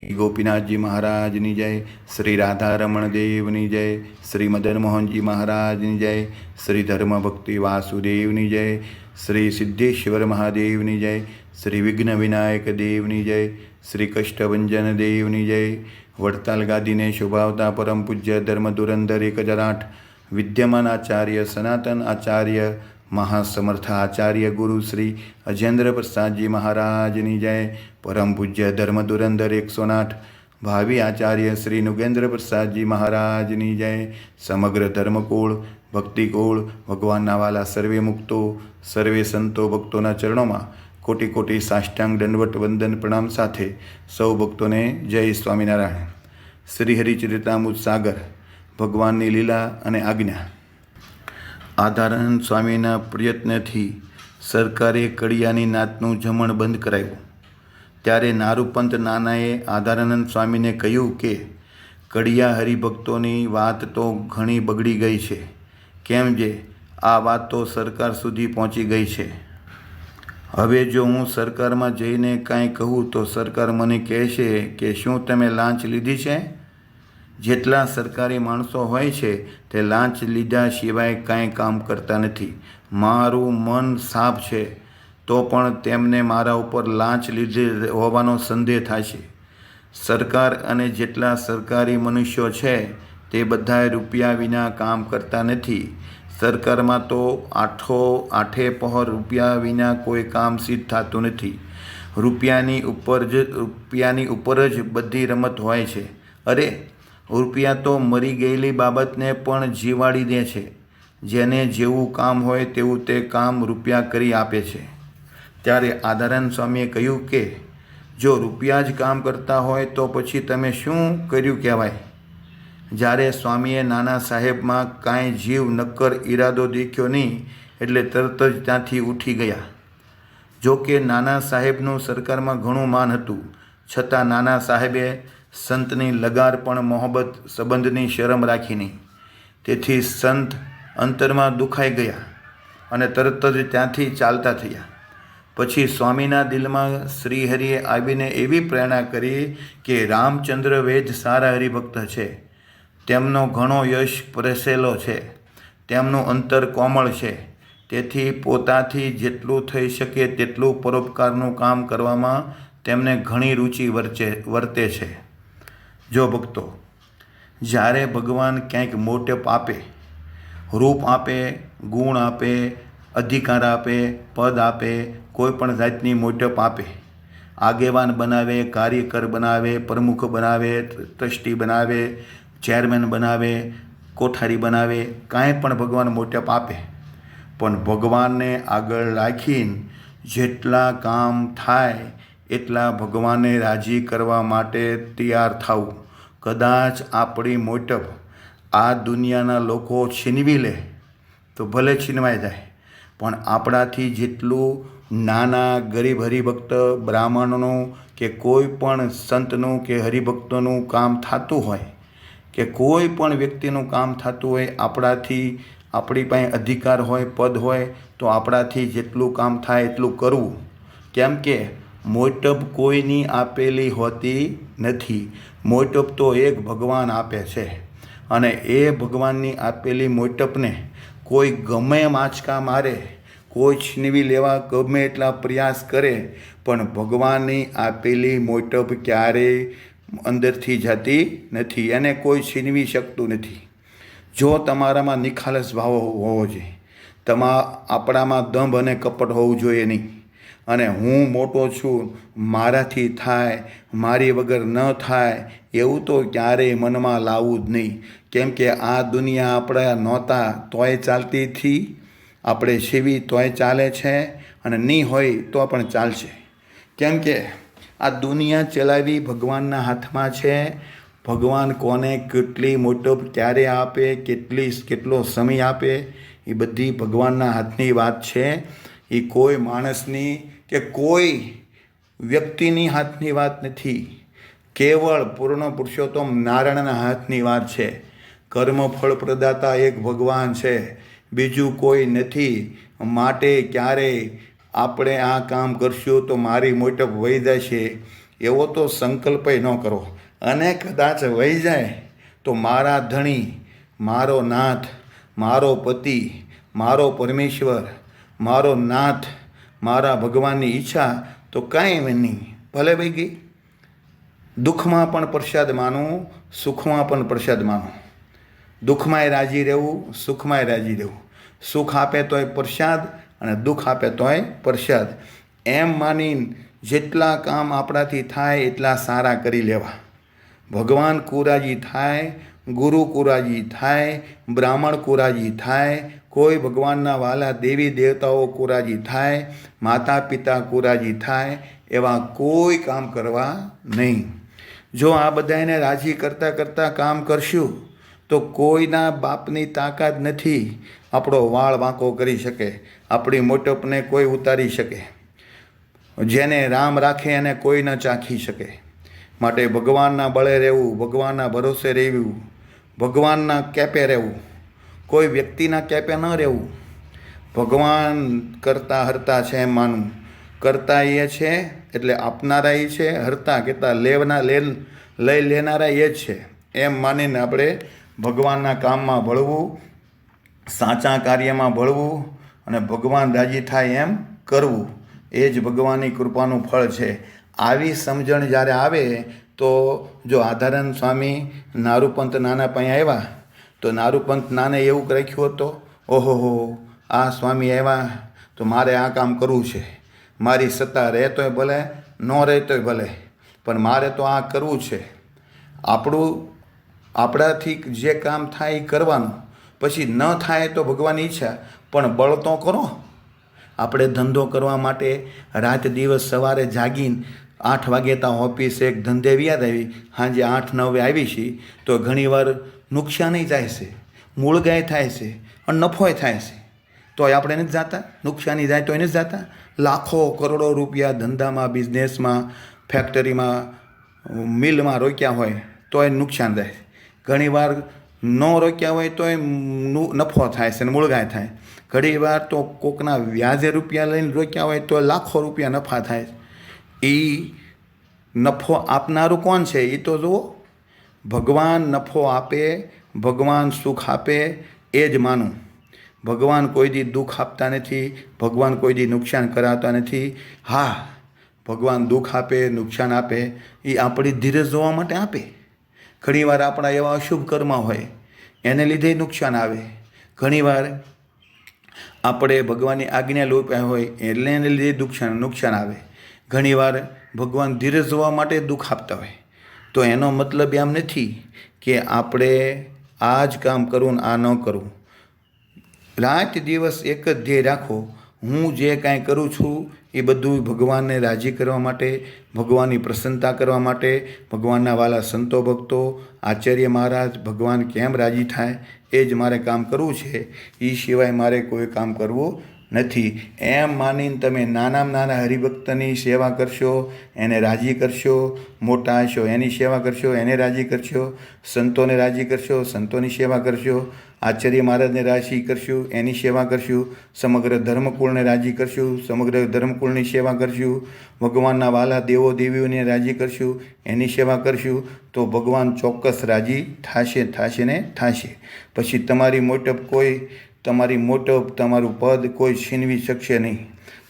गोपीनाथ जी महाराज ની જય, શ્રી રાધારમણ દેવની જય, શ્રી મદન મોહનજી મહારાજની જય, શ્રી ધર્મ ભક્તિ વાસુદેવની જય, શ્રી સિદ્ધેશ્વર મહાદેવની જય, શ્રી વિઘ્ન વિનાયક દેવની જય, શ્રી કષ્ટભંજન દેવની જય. વડતાલ ગાદીને શોભાવતા પરમ પૂજ્ય ધર્મ ધુરંધર 1008 વિદ્યમાન આચાર્ય સનાતન આચાર્ય મહાસમર્થ આચાર્ય ગુરુ શ્રી અજેન્દ્ર પ્રસાદજી મહારાજની જય. પરમ પૂજ્ય ધર્મ ધુરંધર 108 ભાવિ આચાર્ય શ્રી નુગેન્દ્ર પ્રસાદજી મહારાજની જય. સમગ્ર ધર્મકુળ ભક્તિકુળ ભગવાનના વાલા સર્વે મુક્તો સર્વે સંતો ભક્તોના ચરણોમાં કોટી કોટી સાષ્ટાંગ દંડવત વંદન પ્રણામ સાથે સૌ ભક્તોને જય સ્વામિનારાયણ. શ્રી હરિચરિતામૃત સાગર ભગવાનની લીલા અને આજ્ઞા. આધારાનંદ સ્વામીના પ્રયત્નથી સરકારે કડિયાની નાતનું જમણ બંધ કરાવ્યું. ત્યારે નારૂપંત નાનાએ આધારાનંદ સ્વામીને કહ્યું કે કડિયા હરિભક્તોની વાત તો ઘણી બગડી ગઈ છે. કેમ જે આ વાત તો સરકાર સુધી પહોંચી ગઈ છે. હવે જો હું સરકારમાં જઈને કાંઈ કહું તો સરકાર મને કહેશે કે શું તમે લાંચ લીધી છે? જેટલા સરકારી માણસો હોય છે તે લાંચ લીધા સિવાય કાંઈ કામ કરતા નથી. મારું મન સાફ છે તો પણ તેમને મારા ઉપર લાંચ લીધી હોવાનો સંદેહ થાય છે. સરકાર અને જેટલા સરકારી મનુષ્યો છે તે બધાએ રૂપિયા વિના કામ કરતા નથી. સરકારમાં તો આઠે પહોર રૂપિયા વિના કોઈ કામ સિદ્ધ થતું નથી. રૂપિયાની ઉપર જ બધી રમત હોય છે. અરે રૂપિયા તો મરી ગયેલી બાબતને પણ જીવાડી દે છે. જેને જેવું કામ હોય તેવું તે કામ રૂપિયા કરી આપે છે. ત્યારે આધારાનંદ સ્વામીએ કહ્યું કે જો રૂપિયા જ કામ કરતા હોય તો પછી તમે શું કર્યું કહેવાય? જ્યારે સ્વામીએ નાના સાહેબમાં કાંઈ જીવ નક્કર ઈરાદો દેખ્યો નહીં એટલે તરત જ ત્યાંથી ઉઠી ગયા. જો કે નાના સાહેબનું સરકારમાં ઘણું માન હતું, છતાં નાના સાહેબે સંતની લગાર પણ મોહબ્બત સંબંધની શરમ રાખી નહીં. તેથી સંત અંતરમાં દુખાઈ ગયા અને તરત જ ત્યાંથી ચાલતા થયા. પછી સ્વામીના દિલમાં શ્રીહરિએ આવીને એવી પ્રેરણા કરી કે રામચંદ્ર વૈદ સારા હરિભક્ત છે. તેમનો ઘણો યશ પ્રસેલો છે. તેમનું અંતર કોમળ છે. તેથી પોતાથી જેટલું થઈ શકે તેટલું પરોપકારનું કામ કરવામાં તેમને ઘણી રુચિ વર્તે છે. જો ભક્તો, જ્યારે ભગવાન ક્યાંક મોટપ આપે, રૂપ આપે, ગુણ આપે, અધિકાર આપે, પદ આપે, કોઈ પણ જાતની મોટપ આપે, આગેવાન બનાવે, કાર્યકર બનાવે, પ્રમુખ બનાવે, ટ્રસ્ટી બનાવે, ચેરમેન બનાવે, કોઠારી બનાવે, કાંઈ પણ ભગવાન મોટપ આપે, પણ ભગવાનને આગળ રાખીને જેટલા કામ થાય એટલા ભગવાનને રાજી કરવા માટે તૈયાર થવું. કદાચ આપણી મોટપ આ દુનિયાના લોકો છીનવી લે તો ભલે છીનવાઈ જાય, પણ આપણાથી જેટલું નાના ગરીબ હરિભક્ત બ્રાહ્મણનું કે કોઈ પણ સંતનું કે હરિભક્તોનું કામ થતું હોય કે કોઈ પણ વ્યક્તિનું કામ થતું હોય, આપણી પાસે અધિકાર હોય, પદ હોય તો આપણાથી જેટલું કામ થાય એટલું કરવું. કેમ કે મોટપ કોઈની આપેલી હોતી નથી. મોટપ તો એક ભગવાન આપે છે અને એ ભગવાનની આપેલી મોટપને કોઈ ગમે એમ આંચકા મારે, કોઈ છીનવી લેવા ગમે એટલા પ્રયાસ કરે, પણ ભગવાનની આપેલી મોટપ ક્યારેય અંદરથી જતી નથી. એને કોઈ છીનવી શકતું નથી. જો તમારામાં નિખાલસ ભાવ હોવો જોઈએ, આપણામાં દંભ અને કપટ હોવું જોઈએ નહીં. અને હું મોટો છું, મારાથી થાય, મારી વગર ન થાય એવું તો ક્યારેય મનમાં લાવવું જ નહીં. કેમ કે આ દુનિયા આપણા નહોતા તોય ચાલતી હતી, આપણે સેવી તોય ચાલે છે અને નહીં હોય તો પણ ચાલશે. કેમ કે આ દુનિયા ચલાવી ભગવાનના હાથમાં છે. ભગવાન કોને કેટલી મોટપ ક્યારે આપે, કેટલો સમય આપે, એ બધી ભગવાનના હાથની વાત છે. એ કોઈ માણસની કે કોઈ વ્યક્તિની હાથની વાત નથી. કેવળ પૂર્ણ પુરુષોત્તમ નારાયણના હાથની વાત છે. કર્મફળ પ્રદાતા એક ભગવાન છે, બીજું કોઈ નથી. માટે ક્યારેય આપણે આ કામ કરશું તો મારી મોટપ વહી જશે, એવો તો સંકલ્પય ન કરો. અને કદાચ વહી જાય તો મારા ધણી, મારો નાથ, મારો પતિ, મારો પરમેશ્વર, મારો નાથ, મારા ભગવાનની ઈચ્છા તો કાંઈ નહીં, ભલે વહી ગઈ. દુઃખમાં પણ પ્રસાદ માનું, સુખમાં પણ પ્રસાદ માનું. દુઃખમાંય રાજી રહેવું, સુખમાંય રાજી રહેવું. સુખ આપે તોય પ્રસાદ અને દુઃખ આપે તોય પ્રસાદ. એમ માની જેટલા કામ આપણાથી થાય એટલા સારા કરી લેવા. ભગવાન કુરાજી થાય, ગુરુ કુરાજી થાય, બ્રાહ્મણ કુરાજી થાય, કોઈ ભગવાનના વાલા દેવી દેવતાઓ કુરાજી થાય, માતા પિતા કુરાજી થાય, એવા કોઈ કામ કરવા નહીં. જો આ બધાને રાજી કરતાં કરતાં કામ કરશું તો કોઈના બાપની તાકાત નથી આપણો વાળ વાંકો કરી શકે, આપણી મોટપને કોઈ ઉતારી શકે. જેને રામ રાખે એને કોઈ ન ચાખી શકે. માટે ભગવાનના બળે રહેવું, ભગવાનના ભરોસે રહેવું, ભગવાનના કેપે રહેવું, કોઈ વ્યક્તિના કેપે ન રહેવું. ભગવાન કરતા હરતા છે એમ માનવું. કરતા એ છે એટલે આપનારા એ છે, હરતા કહેતા લઈ લેનારા એ જ છે એમ માનીને આપણે ભગવાનના કામમાં ભળવું, સાચા કાર્યમાં ભળવું અને ભગવાન રાજી થાય એમ કરવું. એ જ ભગવાનની કૃપાનું ફળ છે. આવી સમજણ જ્યારે આવે તો જો આધારાનંદ સ્વામી નારૂપંત નાના પાસે આવ્યા તો નારૂપંત નાને એવું રાખ્યું હતું, ઓહોહો આ સ્વામી આવ્યા તો મારે આ કામ કરવું છે, મારી સત્તા રહે તોય ભલે, ન રહે તોય ભલે, પણ મારે તો આ કરવું છે. આપણાથી જે કામ થાય એ કરવાનું, પછી ન થાય તો ભગવાનની ઈચ્છા, પણ બળ તો કરો. આપણે ધંધો કરવા માટે રાત દિવસ સવારે જાગીને 8 વાગે ત્યાં ઓફિસ એક ધંધે વ્યાદ આવી, સાંજે 8-9 આવી છીએ તો ઘણીવાર નુકસાનય જાય છે, મૂળગાય થાય છે અને નફોય થાય છે. તોય આપણે નથી જતા, નુકસાની જાય તોય નથી જતા. લાખો કરોડો રૂપિયા ધંધામાં, બિઝનેસમાં, ફેક્ટરીમાં, મિલમાં રોક્યા હોય તોય નુકસાન થાય. ઘણીવાર ન રોક્યા હોય તોય નફો થાય છે ને મૂળગાય થાય. ઘણીવાર તો કોકના વ્યાજે રૂપિયા લઈને રોક્યા હોય તો લાખો રૂપિયા નફા થાય. એ નફો આપનારું કોણ છે એ તો જુઓ. ભગવાન નફો આપે, ભગવાન સુખ આપે એ જ માનું. ભગવાન કોઈ દી દુઃખ આપતા નથી, ભગવાન કોઈ દી નુકસાન કરાવતા નથી. હા, ભગવાન દુઃખ આપે, નુકસાન આપે એ આપણી ધીરજ જોવા માટે આપે. ઘણીવાર આપણા એવા અશુભ કર્મ હોય એને લીધે નુકસાન આવે. ઘણીવાર આપણે ભગવાનની આજ્ઞા લોપ્યા હોય એટલે એને લીધે નુકસાન આવે. ઘણીવાર ભગવાન ધીરજ જોવા માટે દુઃખ આપતા હોય. તો એનો મતલબ એમ નથી કે આપણે આ જ કામ કરવું ને આ ન કરવું. રાત દિવસ એક જ ધ્યેય રાખો, હું જે કાંઈ કરું છું એ બધું ભગવાનને રાજી કરવા માટે, ભગવાનની પ્રસન્નતા કરવા માટે, ભગવાનના વાલા સંતો ભક્તો, આચાર્ય મહારાજ, ભગવાન કેમ રાજી થાય એ જ મારે કામ કરવું છે. એ સિવાય મારે કોઈ કામ કરવું નથી. એમ માનીને તમે નાનામાં નાના હરિભક્તની સેવા કરશો, એને રાજી કરશો. મોટા હશો એની સેવા કરશો, એને રાજી કરશો. સંતોને રાજી કરશો, સંતોની સેવા કરશો. આચાર્ય મહારાજને રાજી કરશું, એની સેવા કરશું. સમગ્ર ધર્મકુળને રાજી કરશું, સમગ્ર ધર્મકુળની સેવા કરશું. ભગવાનના વાલા દેવો દેવીઓને રાજી કરશું, એની સેવા કરશું. તો ભગવાન ચોક્કસ રાજી થશે ને થશે. પછી તમારી મોટપ, તમારું પદ કોઈ છીનવી શકશે નહીં,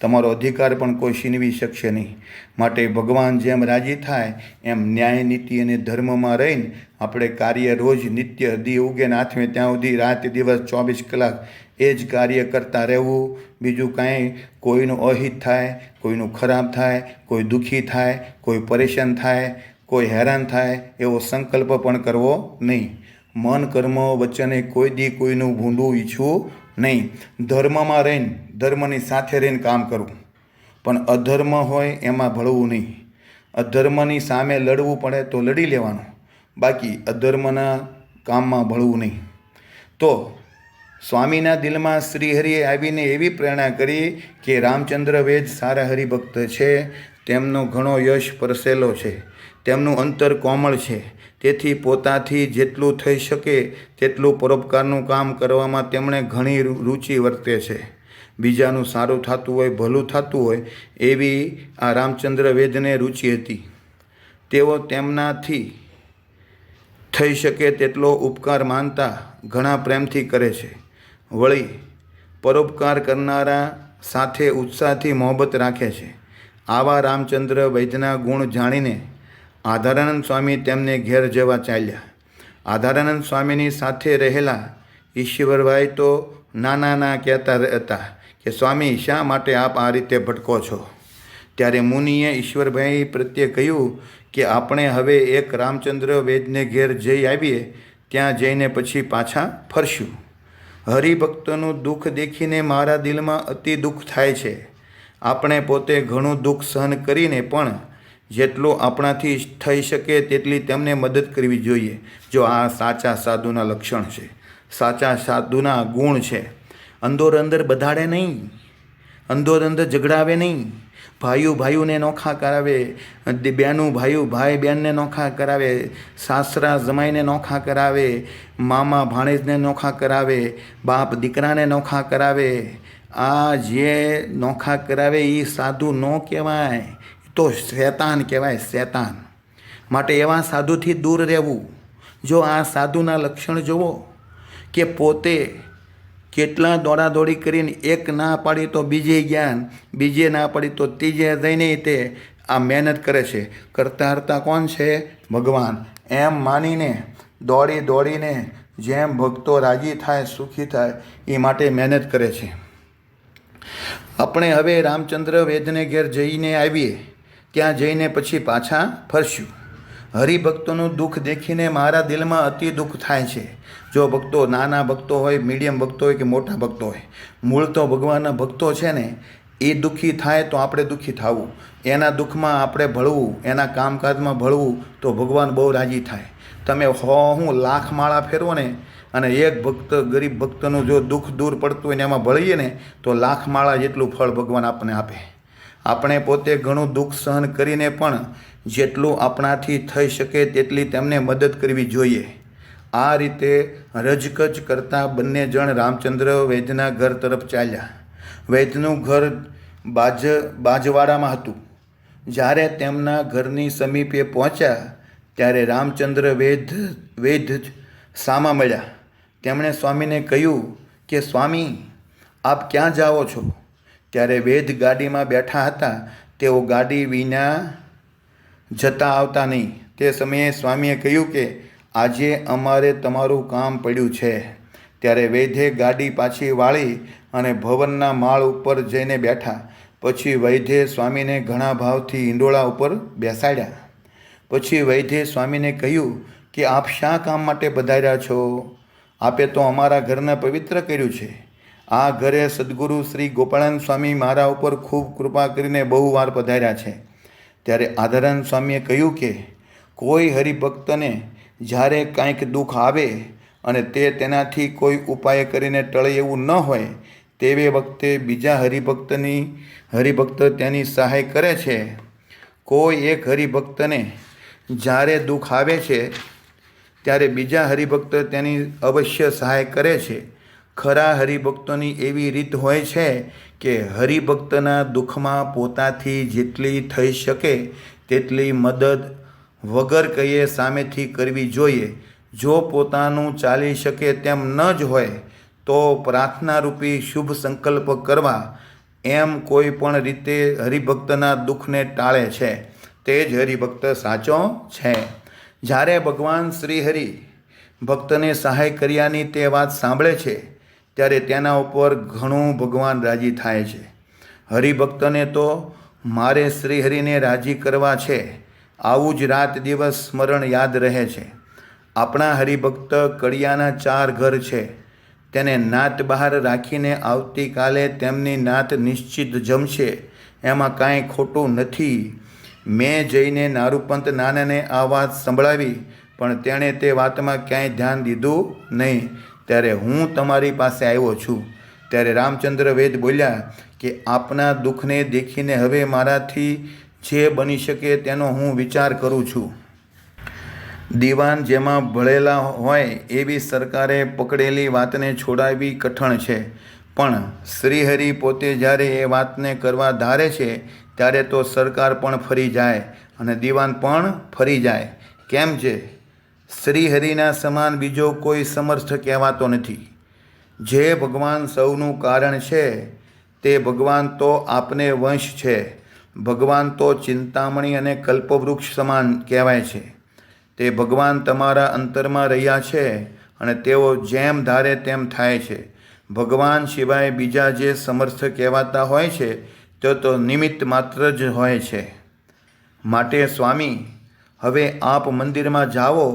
તમારો અધિકાર પણ કોઈ છીનવી શકશે નહીં. માટે ભગવાન જેમ રાજી થાય એમ ન્યાય, નીતિ અને ધર્મમાં રહીને આપણે કાર્ય રોજ નિત્ય દી ઉગે ને આથમે ત્યાં સુધી રાત દિવસ 24 કલાક એ જ કાર્ય કરતા રહેવું. બીજું કાંઈ કોઈનું અહિત થાય, કોઈનું ખરાબ થાય, કોઈ દુઃખી થાય, કોઈ પરેશાન થાય, કોઈ હેરાન થાય એવો સંકલ્પ પણ કરવો નહીં. મન, કર્મ, વચને કોઈ દી કોઈનું ભૂંડું ઈચ્છવું નહીં. ધર્મમાં રહીને, ધર્મની સાથે રહીને કામ કરવું, પણ અધર્મ હોય એમાં ભળવું નહીં. અધર્મની સામે લડવું પડે તો લડી લેવાનું, બાકી અધર્મના કામમાં ભળવું નહીં. તો સ્વામીના દિલમાં શ્રીહરિએ આવીને એવી પ્રેરણા કરી કે રામચંદ્ર વેદ સારા હરિભક્ત છે, તેમનો ઘણો યશ પરસેલો છે, તેમનું અંતર કોમળ છે. તેથી પોતાથી જેટલું થઈ શકે તેટલું પરોપકારનું કામ કરવામાં તેમણે ઘણી રુચિ વર્તે છે. બીજાનું સારું થતું હોય, ભલું થતું હોય એવી આ રામચંદ્ર વેદને રુચિ હતી. તેઓ તેમનાથી થઈ શકે તેટલો ઉપકાર માનતા ઘણા પ્રેમથી કરે છે. વળી પરોપકાર કરનારા સાથે ઉત્સાહથી મોહબ્બત રાખે છે. આવા રામચંદ્ર વૈદ્યના ગુણ જાણીને આધારાનંદ સ્વામી તેમને ઘેર જવા ચાલ્યા. આધારાનંદ સ્વામીની સાથે રહેલા ઈશ્વરભાઈ તો ના કહેતા હતા કે સ્વામી, શા માટે આપ આ રીતે ભટકો છો? ત્યારે મુનિએ ઈશ્વરભાઈ પ્રત્યે કહ્યું કે આપણે હવે એક રામચંદ્ર વૈદ્યને ઘેર જઈ આવીએ, ત્યાં જઈને પછી પાછા ફરશું. હરિભક્તનું દુઃખ દેખીને મારા દિલમાં અતિ દુઃખ થાય છે. આપણે પોતે ઘણું દુઃખ સહન કરીને પણ જેટલું આપણાથી થઈ શકે તેટલી તેમને મદદ કરવી જોઈએ. જો આ સાચા સાધુના લક્ષણ છે, સાચા સાધુના ગુણ છે. અંદોર અંદર બધાડે નહીં, અંદોર અંદર ઝઘડાવે નહીં, ભાઈઓને નોખા કરાવે, બહેનું ભાઈ બહેનને નોખા કરાવે, સાસરા જમાઈને નોખા કરાવે, મામા ભાણેજને નોખા કરાવે, બાપ દીકરાને નોખા કરાવે. આ જે નોખા કરાવે એ સાધુ ન કહેવાય, તો શૈતાન કહેવાય, શૈતાન. માટે એવા સાધુથી દૂર રહેવું. જો આ સાધુના લક્ષણ જુઓ કે પોતે કેટલા દોડાદોડી કરીને એક ના પાડી તો બીજે જ્ઞાન, બીજે ના પાડી તો ત્રીજે જઈને તે આ મહેનત કરે છે. કરતા કોણ છે? ભગવાન. એમ માનીને દોડીને જેમ ભક્તો રાજી થાય, સુખી થાય એ માટે મહેનત કરે છે. આપણે હવે રામચંદ્ર વૈદ્યને ઘેર જઈને આવીએ, ત્યાં જઈને પછી પાછા ફરશું. હરિભક્તોનું દુઃખ દેખીને મારા દિલમાં અતિ દુઃખ થાય છે. જો ભક્તો નાના ભક્તો હોય, મીડિયમ ભક્તો હોય કે મોટા ભક્તો હોય, મૂળ તો ભગવાનના ભક્તો છે ને, એ દુઃખી થાય તો આપણે દુઃખી થવું, એના દુઃખમાં આપણે ભળવું, એના કામકાજમાં ભળવું તો ભગવાન બહુ રાજી થાય. તમે હું લાખ માળા ફેરવો ને અને એક ભક્ત, ગરીબ ભક્તનું જો દુઃખ દૂર પડતું હોય ને એમાં ભળીએ ને તો લાખ માળા જેટલું ફળ ભગવાન આપણને આપે. આપણે પોતે ઘણું દુઃખ સહન કરીને પણ જેટલું આપણાથી થઈ શકે તેટલી તેમને મદદ કરવી જોઈએ. આ રીતે રજકચ કરતા બંને જણ રામચંદ્ર વૈદ્યના ઘર તરફ ચાલ્યા. વૈદ્યનું ઘર બાજવાડામાં હતું. જ્યારે તેમના ઘરની સમીપે પહોંચ્યા ત્યારે રામચંદ્ર વૈદ્ય સામા મળ્યા. તેમણે સ્વામીને કહ્યું કે સ્વામી, આપ ક્યાં જાઓ છો? ત્યારે વૈદ્ય ગાડીમાં બેઠા હતા. તેઓ ગાડી વિના જતા આવતા નહીં. તે સમયે સ્વામીએ કહ્યું કે આજે અમારે તમારું કામ પડ્યું છે. ત્યારે વૈદ્યે ગાડી પાછી વાળી અને ભવનના માળ ઉપર જઈને બેઠા. પછી વૈદ્યે સ્વામીને ઘણા ભાવથી હિંડોળા ઉપર બેસાડ્યા. પછી વૈદ્યે સ્વામીને કહ્યું કે આપ શા કામ માટે પધાર્યા છો? આપે તો અમારા ઘરને પવિત્ર કર્યું છે. આ ઘરે સદગુરુ શ્રી ગોપાળાનંદ સ્વામી મારા ઉપર ખૂબ કૃપા કરીને બહુ વાર પધાર્યા છે. ત્યારે આધારાનંદ સ્વામીએ કહ્યું કે કોઈ હરિભક્તને જ્યારે કાંઈક દુઃખ આવે અને તે તેનાથી કોઈ ઉપાય કરીને ટળે એવું ન હોય, તેવે વખતે બીજા હરિભક્ત તેની સહાય કરે છે. કોઈ એક હરિભક્તને જ્યારે દુઃખ આવે છે ત્યારે બીજા હરિભક્ત તેની અવશ્ય સહાય કરે છે. ખરા હરિભક્તોની એવી રીત હોય છે કે હરિભક્તના દુઃખમાં પોતાથી જેટલી થઈ શકે તેટલી મદદ વગર કહીએ સામેથી કરવી જોઈએ. જો પોતાનું ચાલી શકે તેમ ન જ હોય તો પ્રાર્થનારૂપી શુભ સંકલ્પ કરવા. એમ કોઈ પણ રીતે હરિભક્તના દુઃખને ટાળે છે તે જ હરિભક્ત સાચો છે. જ્યારે ભગવાન શ્રી હરિ ભક્તને સહાય કર્યાની તે વાત સાંભળે છે ત્યારે તેના ઉપર ઘણું ભગવાન રાજી થાય છે. હરિભક્તને તો મારે શ્રી હરિને રાજી કરવા છે, આવું જ રાત દિવસ સ્મરણ યાદ રહે છે. આપણા હરિભક્ત કડિયાના 4 ઘર છે. તેને નાત બહાર રાખીને આવતીકાલે તેમની નાત નિશ્ચિત જમશે, એમાં કાંઈ ખોટું નથી. મેં જઈને નારૂપંત નાનાને આ વાત સંભળાવી, પણ તેણે તે વાતમાં ક્યાંય ધ્યાન દીધું નહીં. ત્યારે હું તમારી પાસે આવ્યો છું. ત્યારે રામચંદ્ર વૈદ્ય બોલ્યા કે આપના દુઃખને દેખીને હવે મારાથી જે બની શકે તેનો હું વિચાર કરું છું. દીવાન જેમાં ભળેલા હોય એવી સરકારે પકડેલી વાતને છોડાવવી કઠણ છે, પણ શ્રીહરિ પોતે જ્યારે એ વાતને કરવા ધારે છે ત્યારે તો સરકાર પણ ફરી જાય. અને દીવાન પણ ફરી જાય. કેમ છે? શ્રીહરિના સમાન બીજો કોઈ સમર્થ કહેવાતો નથી. જે ભગવાન સૌનું કારણ છે તે ભગવાન તો આપને વંશ છે. ભગવાન તો ચિંતામણી અને કલ્પવૃક્ષ સમાન કહેવાય છે. તે ભગવાન તમારા અંતરમાં રહ્યા છે અને તેઓ જેમ ધારે તેમ થાય છે. ભગવાન સિવાય બીજા જે સમર્થ કહેવાતા હોય છે તે તો નિમિત્ત માત્ર જ હોય છે. માટે સ્વામી, હવે આપ મંદિરમાં જાઓ.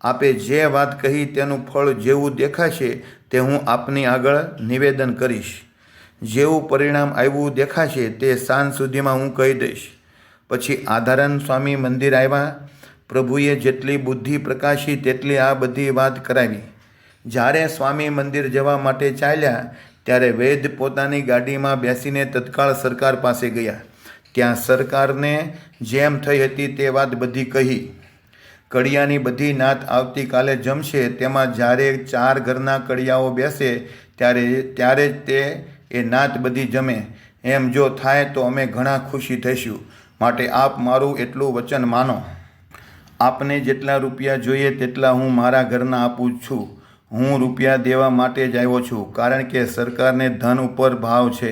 આપે જે વાત કહી તેનું ફળ જેવું દેખાશે તે હું આપની આગળ નિવેદન કરીશ. જેવું પરિણામ આવ્યું દેખાશે તે સાંજ સુધીમાં હું કહી દઈશ. પછી આધારાનંદ સ્વામી મંદિર આવ્યા. પ્રભુએ જેટલી બુદ્ધિ પ્રકાશી તેટલી આ બધી વાત કરાવી. જ્યારે સ્વામી મંદિર જવા માટે ચાલ્યા ત્યારે વૈદ્ય પોતાની ગાડીમાં બેસીને તત્કાળ સરકાર પાસે ગયા. ત્યાં સરકારને જેમ થઈ હતી તે વાત બધી કહી. કડિયાની બધી નાત આવતીકાલે જમશે. તેમાં જ્યારે 4 ઘરના કડિયાઓ બેસે ત્યારે જ તે એ નાત બધી જમે. એમ જો થાય તો અમે ઘણા ખુશી થઈશું. માટે આપ મારું એટલું વચન માનો. આપને જેટલા રૂપિયા જોઈએ તેટલા હું મારા ઘરના આપું છું. હું રૂપિયા દેવા માટે જ આવ્યો છું, કારણ કે સરકારને ધન ઉપર ભાવ છે.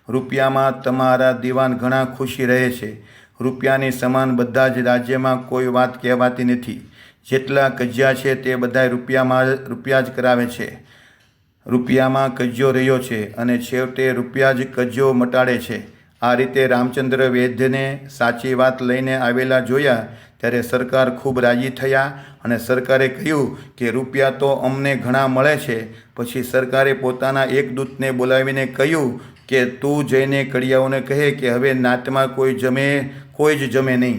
રૂપિયામાં તમારા દીવાન ઘણા ખુશી રહે છે. રૂપિયાની સમાન બધા જ રાજ્યમાં કોઈ વાત કહેવાતી નથી. જેટલા કજિયા છે તે બધા રૂપિયા જ કરાવે છે. રૂપિયામાં કજિયો રહ્યો છે અને છેવટે રૂપિયા જ કજિયો મટાડે છે. આ રીતે રામચંદ્ર વૈદ્યને સાચી વાત લઈને આવેલા જોયા ત્યારે સરકાર ખૂબ રાજી થયા અને સરકારે કહ્યું કે રૂપિયા તો અમને ઘણા મળે છે. પછી સરકારે પોતાના એક દૂતને બોલાવીને કહ્યું કે તું જઈને કડિયાઓને કહે કે હવે નાતમાં કોઈ જ જમે નહીં.